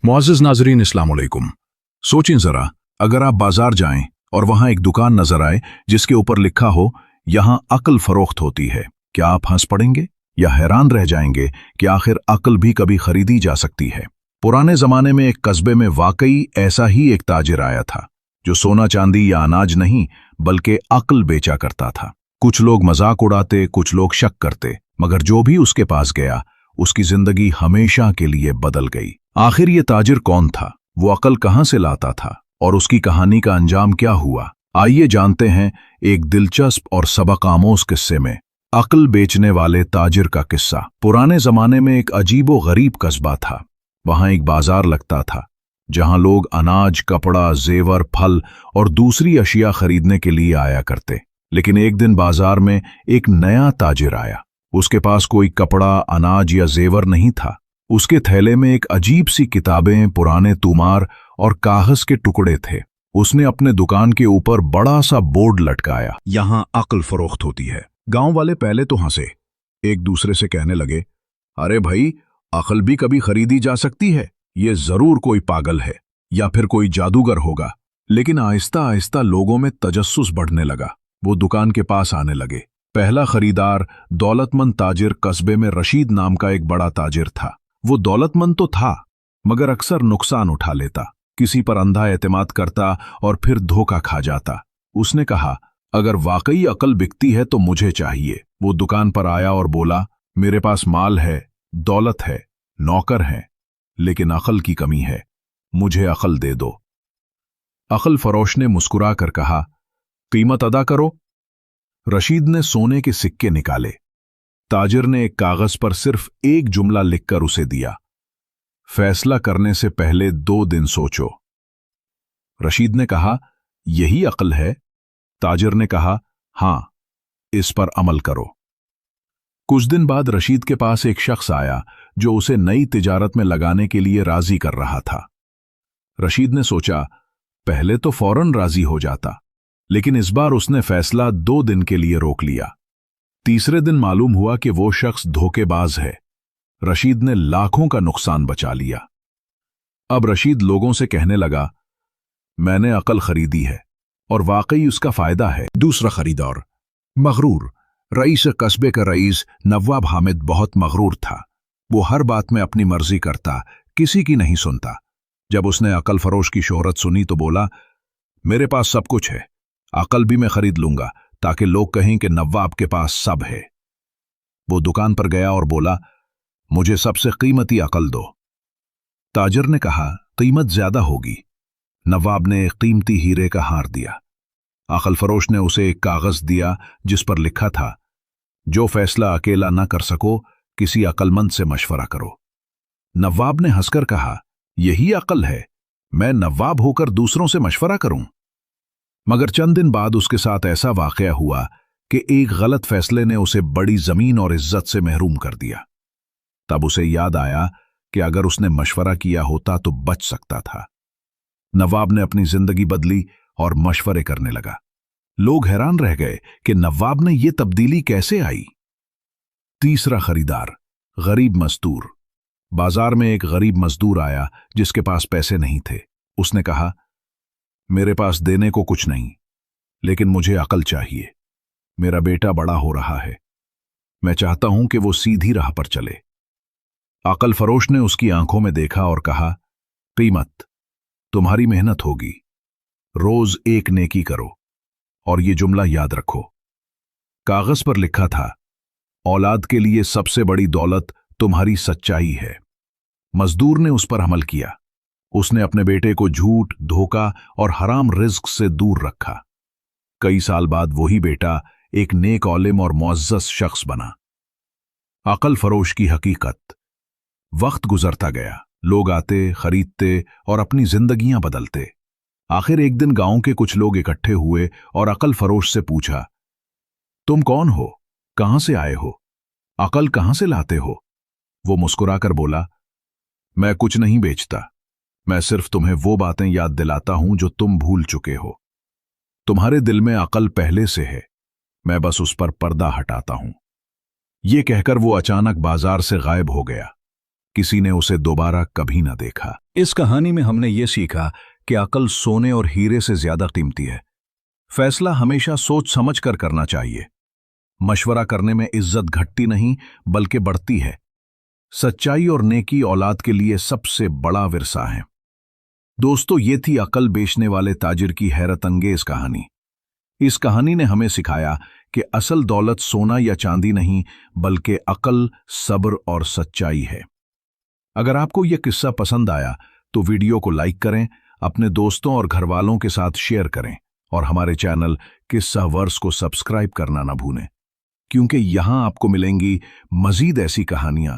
मुअज़्ज़िज़ नाज़रीन, अस्सलाम वालेकुम। सोचें ज़रा, अगर आप बाजार जाएं और वहां एक दुकान नजर आए जिसके ऊपर लिखा हो यहां अक्ल फरोख्त होती है, क्या आप हंस पड़ेंगे या हैरान रह जाएंगे कि आखिर अक्ल भी कभी खरीदी जा सकती है? पुराने जमाने में एक कस्बे में वाकई ऐसा ही एक ताजिर आया था जो सोना चांदी या अनाज नहीं बल्कि अक्ल बेचा करता था। कुछ लोग मजाक उड़ाते, कुछ लोग शक करते, मगर जो भी उसके पास गया उसकी जिंदगी हमेशा के लिए बदल गई। आखिर ये ताजिर कौन था, वो अक्ल कहां से लाता था और उसकी कहानी का अंजाम क्या हुआ? आइए जानते हैं एक दिलचस्प और सबक आमोज किस्से में अक्ल बेचने वाले ताजिर का किस्सा। पुराने जमाने में एक अजीबो गरीब कस्बा था। वहां एक बाजार लगता था जहां लोग अनाज, कपड़ा, जेवर, फल और दूसरी अशिया खरीदने के लिए आया करते। लेकिन एक दिन बाजार में एक नया ताजिर आया। उसके पास कोई कपड़ा, अनाज या जेवर नहीं था। उसके थैले में एक अजीब सी किताबें, पुराने तूमार और कागज के टुकड़े थे। उसने अपने दुकान के ऊपर बड़ा सा बोर्ड लटकाया, यहां अक्ल फरोख्त होती है। गांव वाले पहले तो हंसे, एक दूसरे से कहने लगे, अरे भाई, अक्ल भी कभी खरीदी जा सकती है, ये जरूर कोई पागल है या फिर कोई जादूगर होगा। लेकिन आहिस्ता आहिस्ता लोगों में तजस्सुस बढ़ने लगा। वो दुकान के पास आने लगे। पहला खरीदार दौलतमंद ताजिर कस्बे में रशीद नाम का एक बड़ा ताजिर था। वो दौलतमंद तो था मगर अक्सर नुकसान उठा लेता, किसी पर अंधा एतमाद करता और फिर धोखा खा जाता। उसने कहा, अगर वाकई अक्ल बिकती है तो मुझे चाहिए। वो दुकान पर आया और बोला, मेरे पास माल है, दौलत है, नौकर हैं, लेकिन अक्ल की कमी है, मुझे अक्ल दे दो। अक्ल फरोश ने मुस्कुरा कर कहा, कीमत अदा करो। रशीद ने सोने के सिक्के निकाले। ताजिर ने एक कागज पर सिर्फ एक जुमला लिखकर उसे दिया, फैसला करने से पहले 2 दिन सोचो। रशीद ने कहा, यही अक्ल है? ताजिर ने कहा, हां, इस पर अमल करो। कुछ दिन बाद रशीद के पास एक शख्स आया जो उसे नई तिजारत में लगाने के लिए राजी कर रहा था। रशीद ने सोचा, पहले तो फौरन राजी हो जाता, लेकिन इस बार उसने फैसला 2 दिन के लिए रोक लिया। तीसरे दिन मालूम हुआ कि वो शख्स धोखेबाज है। रशीद ने लाखों का नुकसान बचा लिया। अब रशीद लोगों से कहने लगा, मैंने अक्ल खरीदी है और वाकई उसका फायदा है। दूसरा खरीदार मगरूर। रईस कस्बे का रईस नवाब हामिद बहुत मगरूर था। वो हर बात में अपनी मर्जी करता, किसी की नहीं सुनता। जब उसने अक्ल फरोश की शोहरत सुनी तो बोला, मेरे पास सब कुछ है, अक्ल भी मैं खरीद लूंगा ताकि लोग कहें कि नवाब के पास सब है। वो दुकान पर गया और बोला, मुझे सबसे कीमती अक्ल दो। ताजिर ने कहा, कीमत ज्यादा होगी। नवाब ने एक कीमती हीरे का हार दिया। अक्ल फरोश ने उसे एक कागज दिया जिस पर लिखा था, जो फैसला अकेला न कर सको, किसी अक्लमंद से मशवरा करो। नवाब ने हंसकर कहा, यही अक्ल है, मैं नवाब होकर दूसरों से मशवरा करूं? मगर चंद दिन बाद उसके साथ ऐसा वाकया हुआ कि एक गलत फैसले ने उसे बड़ी जमीन और इज्जत से महरूम कर दिया। तब उसे याद आया कि अगर उसने मशवरा किया होता तो बच सकता था। नवाब ने अपनी जिंदगी बदली और मशवरे करने लगा। लोग हैरान रह गए कि नवाब ने यह तब्दीली कैसे आई। तीसरा खरीदार गरीब मजदूर। बाजार में एक गरीब मजदूर आया जिसके पास पैसे नहीं थे। उसने कहा, मेरे पास देने को कुछ नहीं, लेकिन मुझे अक्ल चाहिए। मेरा बेटा बड़ा हो रहा है, मैं चाहता हूं कि वो सीधी राह पर चले। अक्ल फरोश ने उसकी आंखों में देखा और कहा, कीमत तुम्हारी मेहनत होगी, रोज एक नेकी करो और ये जुमला याद रखो। कागज पर लिखा था, औलाद के लिए सबसे बड़ी दौलत तुम्हारी सच्चाई है। मजदूर ने उस पर अमल किया। उसने अपने बेटे को झूठ, धोखा और हराम रिज्क से दूर रखा। कई साल बाद वही बेटा एक नेक औलिम और मुअज़्ज़ज़ शख्स बना। अक्ल फरोश की हकीकत। वक्त गुजरता गया, लोग आते, खरीदते और अपनी जिंदगियां बदलते। आखिर एक दिन गांव के कुछ लोग इकट्ठे हुए और अक्ल फरोश से पूछा, तुम कौन हो, कहां से आए हो, अक्ल कहां से लाते हो? वो मुस्कुराकर बोला, मैं कुछ नहीं बेचता, मैं सिर्फ तुम्हें वो बातें याद दिलाता हूं जो तुम भूल चुके हो। तुम्हारे दिल में अक्ल पहले से है, मैं बस उस पर पर्दा हटाता हूं। ये कहकर वो अचानक बाजार से गायब हो गया। किसी ने उसे दोबारा कभी न देखा। इस कहानी में हमने ये सीखा कि अक्ल सोने और हीरे से ज्यादा कीमती है। फैसला हमेशा सोच समझ कर करना चाहिए। मशवरा करने में इज्जत घटती नहीं बल्कि बढ़ती है। सच्चाई और नेकी औलाद के लिए सबसे बड़ा विरसा है। दोस्तों, ये थी अक्ल बेचने वाले ताजिर की हैरत अंगेज कहानी। इस कहानी ने हमें सिखाया कि असल दौलत सोना या चांदी नहीं बल्कि अक्ल, सब्र और सच्चाई है। अगर आपको यह किस्सा पसंद आया तो वीडियो को लाइक करें, अपने दोस्तों और घर वालों के साथ शेयर करें और हमारे चैनल किस्सा वर्स को सब्सक्राइब करना ना भूलें, क्योंकि यहां आपको मिलेंगी मजीद ऐसी कहानियां